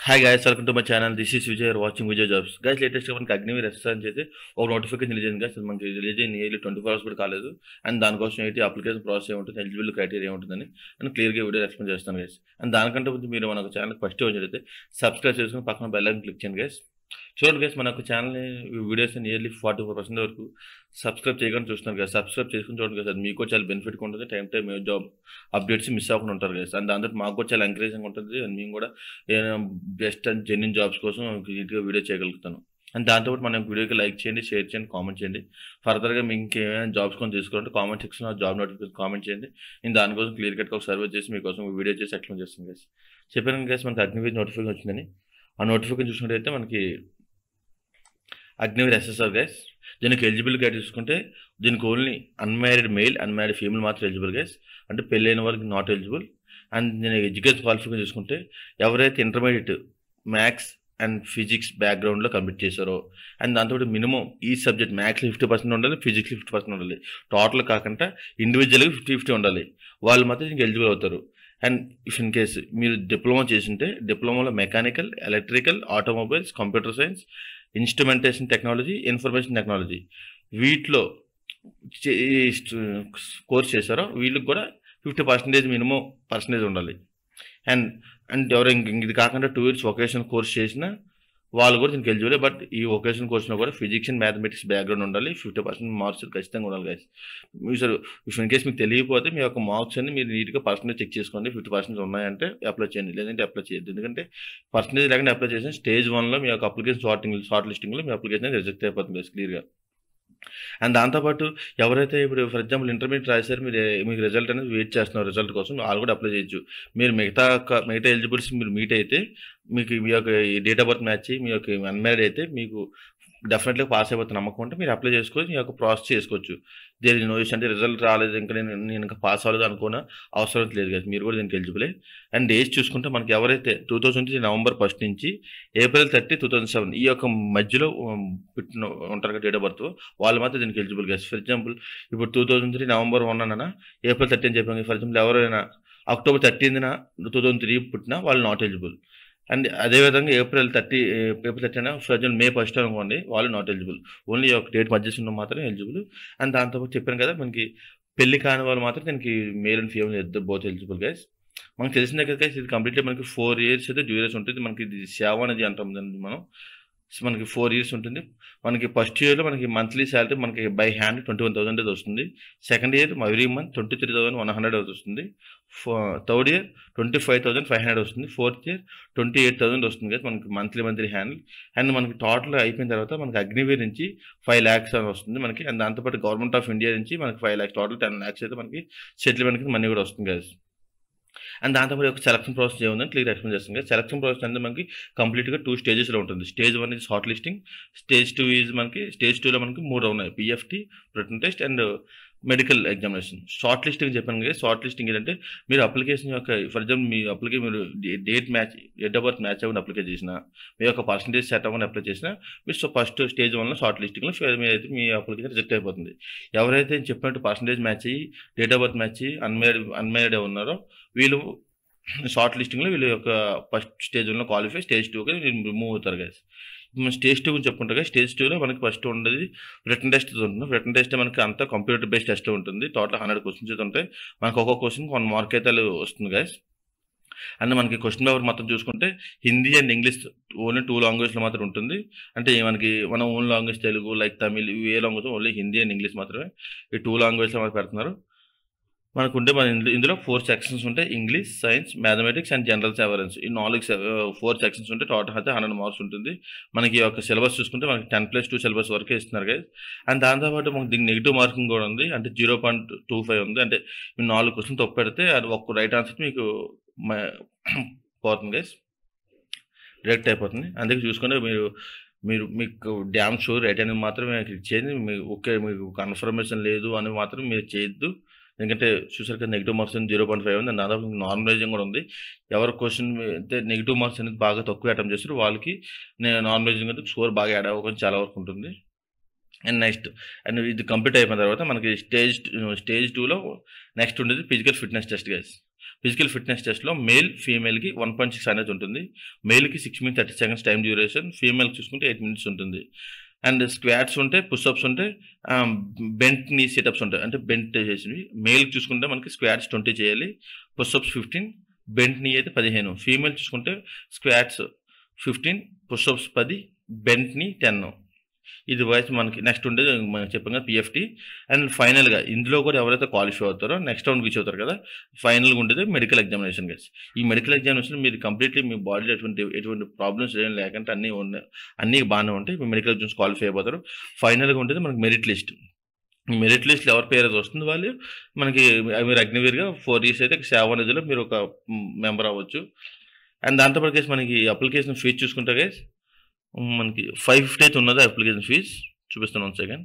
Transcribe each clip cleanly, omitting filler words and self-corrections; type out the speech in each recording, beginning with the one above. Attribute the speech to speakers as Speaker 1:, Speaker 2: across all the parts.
Speaker 1: Hi guys, welcome to my channel. This is Vijay, watching Vijay jobs. Guys, లేటెస్ట్గా మనకి Agniveer restaurant అయితే ఒక నోటిఫికేషన్ రిలీజ్ అయింది. గైస్, మనకి రిలీజ్ అయ్యి నియర్లీ 24 hours కూడా కాలేదు. అండ్ దానికోసం ఏంటి అప్లికేషన్ ప్రాసెస్ ఏముంటుంది, ఎలిజిబుల్ క్రైటీరియా ఉంటుందని నేను క్లియర్గా వీడియో ఎక్స్ప్లెయిన్ చేస్తాను గైస్. అండ్ దానికంటే ముందు మీరు మన ఛానల్ ఫస్ట్ అయితే సబ్స్క్రైబ్ చేసుకుని పక్కన బెల్ ఐకాన్ క్లిక్ చేయండి గైస్. చూడండి గైస్, మన ఛానల్ని వీడియోస్ నియర్లీ 44% వరకు సబ్స్క్రైబ్ చేయకుండా చూస్తున్నారు కదా. సబ్స్క్రైబ్ చేసుకుని చూడండి కదా, మీకు చాలా బెనిఫిట్గా ఉంటుంది. టైం జాబ్ అప్డేట్స్ మిస్ అవ్వకుండా ఉంటారు కదా. అండ్ దాంతో మాకు కూడా చాలా ఎంకరేజింగ్ ఉంటుంది. అండ్ మేము కూడా బెస్ట్ అండ్ జెన్యున్ జాబ్స్ కోసం నీట్గా వీడియో చేయగలుగుతాను. అండ్ దాంతోపాటు మనం వీడియోకి లైక్ చేయండి, షేర్ చేయండి, కామెంట్ చేయండి. ఫర్దర్గా మీకు ఇంకేమైనా జాబ్స్ కొన్ని తీసుకోవాలంటే కామెంట్ సెక్షన్లో జాబ్ నోటిఫికేషన్ కామెంట్ చేయండి. నేను దానికోసం క్లియర్ కట్గా ఒక సర్వే చేసి మీకోసం వీడియో చేసి ఎక్స్ప్లెయిన్ చేస్తాను గైస్. చెప్పాను గైస్, మనకి అగ్నివీర్ నోటిఫికేషన్ వచ్చిందని. ఆ నోటిఫికేషన్ చూసినట్టయితే మనకి అగ్నివీర్ ఎస్ఎస్ఆర్ గైస్. దీనికి ఎలిజిబుల్ గైడ్ చూసుకుంటే దీనికి only unmarried mail, unmarried female మాత్రం ఎలిజిబుల్ గైస్. అంటే పెళ్ళైన వాళ్ళకి నాట్ ఎలిజిబుల్. అండ్ దీనికి ఎడ్యుకేషన్ క్వాలిఫికేషన్ చూసుకుంటే ఎవరైతే ఇంటర్మీడియట్ మ్యాథ్స్ అండ్ ఫిజిక్స్ బ్యాక్గ్రౌండ్లో కంప్లీట్ చేశారో, అండ్ దాంతో మినిమం ఈ సబ్జెక్ట్ మ్యాథ్స్లో 50% ఉండాలి, ఫిజిక్స్లో 50% ఉండాలి. టోటల్ కాకుండా ఇండివిజువల్గా 50-50 ఉండాలి. వాళ్ళు మాత్రం దీనికి ఎలిజిబుల్ అవుతారు. అండ్ ఇఫ్ ఇన్ కేసు మీరు డిప్లొమా చేసింటే డిప్లొమాలో mechanical, electrical, automobiles, computer science, instrumentation technology, information technology వీటిలో కోర్స్ చేశారో వీళ్ళకి కూడా 50% మినిమం పర్సంటేజ్ ఉండాలి. అండ్ అండ్ ఎవరు ఇది కాకుండా 2 years వొకేషనల్ కోర్స్ చేసిన వాళ్ళు కూడా దీనికి ఎలిజిబుల్. బట్ ఈ వొకేషనల్ కోర్స్లో కూడా ఫిజిక్స్ అండ్ మ్యాథమెటిక్స్ బ్యాక్గ్రౌండ్ ఉండాలి. 50% మార్క్స్ ఖచ్చితంగా ఉండాలి గైస్. మీరు ఇఫ్ ఇన్ కేస్ మీకు తెలియకపోతే మీ యొక్క మార్క్స్ అన్ని మీరు నీట్గా పర్సంటేజ్ చెక్ చేసుకోండి. 50% ఉన్నాయంటే అప్లై చేయండి, లేదంటే అప్లై చేయొద్దు. ఎందుకంటే పర్సంటేజ్ లేకుండా అప్లై చేసిన స్టేజ్ 1లో మీ యొక్క అప్లికేషన్ షార్ట్ లిస్టింగ్లో మీ అప్లికేషన్ రిజెక్ట్ అయిపోతుంది గైస్ క్లియర్గా. అండ్ దాంతోపాటు ఎవరైతే ఇప్పుడు ఫర్ ఎగ్జాంపుల్ ఇంటర్మీడియట్ రాశారు, మీకు రిజల్ట్ అనేది వెయిట్ చేస్తున్నారు, రిజల్ట్ కోసం వాళ్ళు కూడా అప్లై చేయొచ్చు. మీరు మిగతా ఎలిజిబిలిటీస్ మీరు మీట్ అయితే మీకు మీ యొక్క డేట్ ఆఫ్ బర్త్ మ్యాచ్ అయ్యి మీ యొక్క అన్మ్యారీడ్ అయితే మీకు డెఫినెట్గా పాస్ అయిపోతే నమ్మకం ఉంటే మీరు అప్లై చేసుకొని మీ యొక్క ప్రాసెస్ చేసుకోవచ్చు. దేని నో ఇష్యూ. అంటే రిజల్ట్ రాలేదు ఇంకా నేను ఇంకా పాస్ అవ్వలేదు అనుకున్న అవసరం లేదు కదా, మీరు కూడా దీనికి ఎలిజిబులే. అండ్ డేస్ చూసుకుంటే మనకి ఎవరైతే 2020 November 1 నుంచి April 30, 2007 ఈ యొక్క మధ్యలో పుట్టిన ఉంటారు కదా డేట్ ఆఫ్ బర్త్, వాళ్ళు మాత్రం దీనికి ఎలిజిబుల్ కదా. ఫర్ ఎగ్జాంపుల్ ఇప్పుడు 2003 November 1 అన్న April 30 అని చెప్పాను. ఫర్ ఎగ్జాంపుల్ ఎవరైనా October 13 2003 పుట్టినా వాళ్ళు నాట్ ఎలిజిబుల్. అండ్ అదేవిధంగా April 30 ఫర్ ఎగ్జాంపుల్ May 1 అనుకోండి, వాళ్ళు నాట్ ఎలిజిబుల్. ఓన్లీ ఒక డేట్ మధ్య ఉన్న మాత్రమే ఎలిజిబుల్. అండ్ దాంతోపాటు చెప్పాను కదా, మనకి పెళ్లి కాని వాళ్ళు మాత్రం దీనికి మేల్ అండ్ ఫీమేల్ ఇద్దరు బోత్ ఎలిజిబుల్ గైస్. మనకు తెలిసిందే కదా గైస్, ఇది కంప్లీట్లీ మనకి 4 years అయితే డ్యూరేషన్ ఉంటుంది. మనకి ఇది సేవ అనేది అంటాం మనం. మనకి 4 years ఉంటుంది. మనకి ఫస్ట్ ఇయర్లో మనకి మంత్లీ శాలరీ మనకి బై హ్యాండ్ 21,000 అయితే వస్తుంది. సెకండ్ ఇయర్ ఎవ్రీ మంత్ 23,100 వస్తుంది. థర్డ్ ఇయర్ 25,500 వస్తుంది. ఫోర్త్ ఇయర్ 28,000 వస్తుంది కదా మనకి మంత్లీ హ్యాండ్. అండ్ మనకి టోటల్ అయిపోయిన తర్వాత మనకి అగ్నివీర్ నుంచి 5 lakhs అని వస్తుంది మనకి. అండ్ దాంతోపాటు గవర్నమెంట్ ఆఫ్ ఇండియా నుంచి మనకి 5 lakhs, టోటల్ 10 lakhs అయితే మనకి సెటిల్మెంట్కి మనీ కూడా వస్తుంది కదా. అండ్ దాంతోపాటు ఒక సెలక్షన్ ప్రాసెస్ ఏముందని క్లియర్ ఎక్స్ప్లెయిన్ చేస్తాం కదా. సెలక్షన్ ప్రాసెస్ అనేది మనకి కంప్లీట్గా 2 stagesలో ఉంటుంది. Stage 1 is short listing, stage 2 is మనకి స్టేజ్ 2లో మనకి 3 ఉన్నాయి: PFT, written test and medical examination. Short listing చెప్పాను కదా. షార్ట్ లిస్టింగ్ ఏంటంటే మీరు అప్లికేషన్ యొక్క ఫర్ ఎగ్జాంపుల్ మీ మీరు డేట్ ఆఫ్ బర్త్ మ్యాచ్ అవ్వని అప్లై చేసినా, మీ యొక్క పర్సంటేజ్ సెట్ అవ్వని అప్లై చేసినా మీరు ఫస్ట్ స్టేజ్ 1లో షార్ట్ లిస్టింగ్లో మీరైతే మీ అప్లికేషన్ రిజెక్ట్ అయిపోతుంది. ఎవరైతే చెప్పినట్టు పర్సంటేజ్ మ్యాచ్ అయ్యి డేట్ ఆఫ్ బర్త్ మ్యాచ్ అయ్యి అన్మ్యారీడ్ ఉన్నారో వీళ్ళు షార్ట్ లిస్టింగ్లో వీళ్ళ యొక్క ఫస్ట్ స్టేజ్ 1లో క్వాలిఫై, స్టేజ్ 2కి మూవ్ అవుతారు గైస్. మనం స్టేజ్ 2 గురించి చెప్పుకుంటాం కదా. స్టేజ్ 2లో మనకి ఫస్ట్ ఉండేది రిటన్ టెస్ట్ ఉంటుంది. రిటన్ టెస్ట్ మనకి అంతా కంప్యూటర్ బేస్డ్ టెస్ట్ ఉంటుంది. టోటల్ 100 questions అయితే ఉంటాయి. మనకి ఒక్కొక్క క్వశ్చన్కి 1 mark అయితే వస్తుంది గైస్. అండ్ మనకి క్వశ్చన్ పేపర్ మొత్తం చూసుకుంటే హిందీ అండ్ ఇంగ్లీష్ ఓన్లీ 2 languagesలో మాత్రం ఉంటుంది. అంటే మనకి మన own language Telugu like Tamil A language, only Hindi and English మాత్రమే ఈ 2 languagesలో మనకు పెడుతున్నారు. మనకుంటే ఇందులో 4 sections ఉంటాయి: English, science, mathematics and general awareness. ఈ 4 sections ఉంటాయి. టోటల్ అయితే 100 marks ఉంటుంది. మనకి ఒక సిలబస్ చూసుకుంటే మనకి 10+2 సిలబస్ వరకే ఇస్తున్నారు గైస్. అండ్ దాంతోపాటు మనకి దీనికి నెగిటివ్ మార్కింగ్ కూడా ఉంది. అంటే 0.25 ఉంది. అంటే మీరు 4 questions తప్పు పెడితే అది ఒక్క రైట్ ఆన్సర్ మీకు పోతుంది గైస్, డైరెక్ట్ అయిపోతుంది. అందుకే చూసుకుంటే మీకు డ్యామ్ షూర్ రైట్ అనేది మాత్రమే క్లిక్ చేయండి. మీకు కన్ఫర్మేషన్ లేదు అని మాత్రం మీరు చేయొద్దు. ఎందుకంటే చూసారు కదా నెగిటివ్ మార్క్స్ అనేది 0.5 ఉంది. అండ్ దాదాపు నార్మలైజింగ్ కూడా ఉంది. ఎవరి క్వశ్చన్ అయితే నెగిటివ్ మార్క్స్ అనేది బాగా తక్కువ అటెంప్ట్ చేస్తారు వాళ్ళకి నార్మలైజింగ్ అంటే స్కోర్ బాగా యాడ్ అవ్వకుండా చాలా వరకు ఉంటుంది. అండ్ నెక్స్ట్ ఇది కంప్లీట్ అయిపోయిన తర్వాత మనకి స్టేజ్ 2లో నెక్స్ట్ ఉండేది physical fitness test guys. Physical fitness టెస్ట్లో మేల్ ఫీమేల్కి 1.6 అనేది ఉంటుంది. మేల్కి 6 minutes 30 seconds టైం డ్యూరేషన్, ఫీమేల్కి చూసుకుంటే 8 minutes ఉంటుంది. అండ్ స్క్వాట్స్ ఉంటాయి, పుషప్స్ ఉంటాయి, బెంట్ నీ సిటప్స్ ఉంటాయి. అంటే బెంట్ చేసినవి మేల్కి చూసుకుంటే మనకి స్క్వాట్స్ 20 చేయాలి, పుషప్స్ 15, బెంట్ నీ అయితే 15. ఫీమేల్ చూసుకుంటే స్క్వాట్స్ 15, పుషప్స్ 10, బెంట్ నీ 10. ఇది వైస్ మనకి నెక్స్ట్ ఉండేది మనం చెప్పాం కదా పిఎఫ్టీ. అండ్ ఫైనల్గా ఇందులో కూడా ఎవరైతే క్వాలిఫై అవుతారో నెక్స్ట్ రౌండ్ రీచ్ అవుతారు కదా, ఫైనల్గా ఉండేది మెడికల్ ఎగ్జామినేషన్ గైస్. ఈ మెడికల్ ఎగ్జామినేషన్ మీరు కంప్లీట్లీ మీ బాడీలో ఎటువంటి ప్రాబ్లమ్స్ ఏం లేకుంటే అన్నీ బాగానే ఉంటాయి, మీ మెడికల్ ఎగ్జామ్స్ క్వాలిఫై అయిపోతారు. ఫైనల్గా ఉండేది మనకి మెరిట్ లిస్ట్. మెరిట్ లిస్ట్లో ఎవరి పేరు అయితే వస్తుంది వాళ్ళు మనకి మీరు అగ్నివీర్గా 4 years అయితే సేవా నిధిలో మీరు ఒక మెంబర్ అవ్వచ్చు. అండ్ దాంతోపాటు గైస్ మనకి అప్లికేషన్ ఫీజు చూసుకుంటే గైస్ మనకి 550 అయితే ఉన్నది అప్లికేషన్ ఫీజ్. చూపిస్తాను 1 second.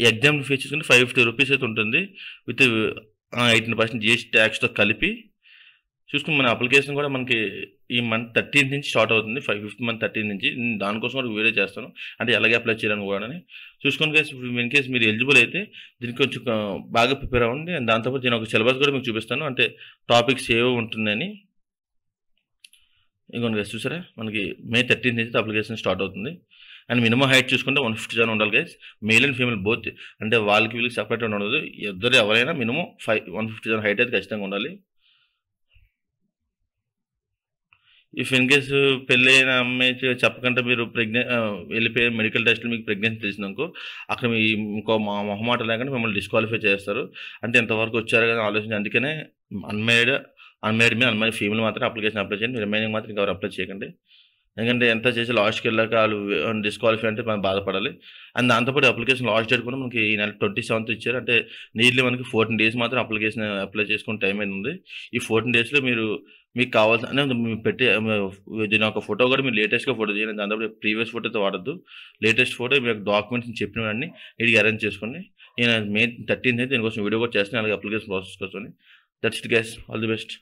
Speaker 1: ఎగ్జామ్ ఫీజ్ చూసుకుంటే 550 రూపీస్ అయితే ఉంటుంది విత్ 18% GST ట్యాక్స్తో కలిపి. చూసుకుని మన అప్లికేషన్ కూడా మనకి ఈ మంత్ 13th నుంచి స్టార్ట్ అవుతుంది, 5th month 13th నుంచి. దానికోసం కూడా వీడియో చేస్తాను, అంటే ఎలాగే అప్లై చేయాలని కూడా చూసుకొని కేసు ఇన్ కేసు మీరు ఎలిజిబుల్ అయితే దీనికి కొంచెం బాగా ప్రిపేర్ అవ్వండి. అండ్ దాంతోపాటు నేను ఒక సిలబస్ కూడా మీకు చూపిస్తాను, అంటే టాపిక్స్ ఏవో ఉంటుందని. ఇంకొన్ని గైస్ చూసారా మనకి May 13th నుంచి అప్లికేషన్ స్టార్ట్ అవుతుంది. అండ్ మినిమం హైట్ చూసుకుంటే 157 ఉండాలి guys, male and female both. అంటే వాళ్ళకి వీళ్ళకి సపరేట్గా ఉండదు, ఇద్దరు ఎవరైనా మినిమం 157 హైట్ అయితే ఖచ్చితంగా ఉండాలి. ఇఫ్ ఇన్ కేసు పెళ్ళి అయిన అమ్మాయి చెప్పకుండా మీరు వెళ్ళిపోయే మెడికల్ టెస్ట్లో మీకు ప్రెగ్నెన్సీ తెలిసిందనుకో, అక్కడ మీ ఇంకో మొహమాట లేకుండా మిమ్మల్ని డిస్క్వాలిఫై చేస్తారు. అంటే ఎంతవరకు వచ్చారు కదా ఆలోచించి, అందుకనే అన్మ్యారీడ్ ఫీమేల్ మాత్రం అప్లికేషన్ అప్లై చేయండి, రిమైనింగ్ మాత్రం ఇంకెవరు అప్లై చేయకండి. ఎందుకంటే ఎంత చేసి లాస్ట్కి వెళ్ళాక వాళ్ళు డిస్క్వాలిఫై అంటే మనం బాధపడాలి. అండ్ దాంతోపాటు అప్లికేషన్ లాస్ట్ డేట్ కూడా మనకి ఈ నెల 27th ఇచ్చారు. అంటే నీట్లీ మనకి 14 days మాత్రం అప్లికేషన్ అప్లై చేసుకుని టైం అయింది ఉంది. ఈ 14 daysలో మీకు కావాల్సిన పెట్టి దీని ఒక ఫోటో కూడా మీరు లేటెస్ట్గా ఫోటో చేయండి. దాంతోపాటు ప్రీవియస్ ఫోటో అయితే వాడద్దు, లేటెస్ట్ ఫోటో మీ డాక్యుమెంట్స్ చెప్పినవన్నీ ఇది అరేంజ్ చేసుకోండి. నేను May 13th అయితే దీనికోసం వీడియో కూడా చేస్తాను, అలాగే అప్లికేషన్ ప్రాసెస్ కోసం. That's it guys, all the best.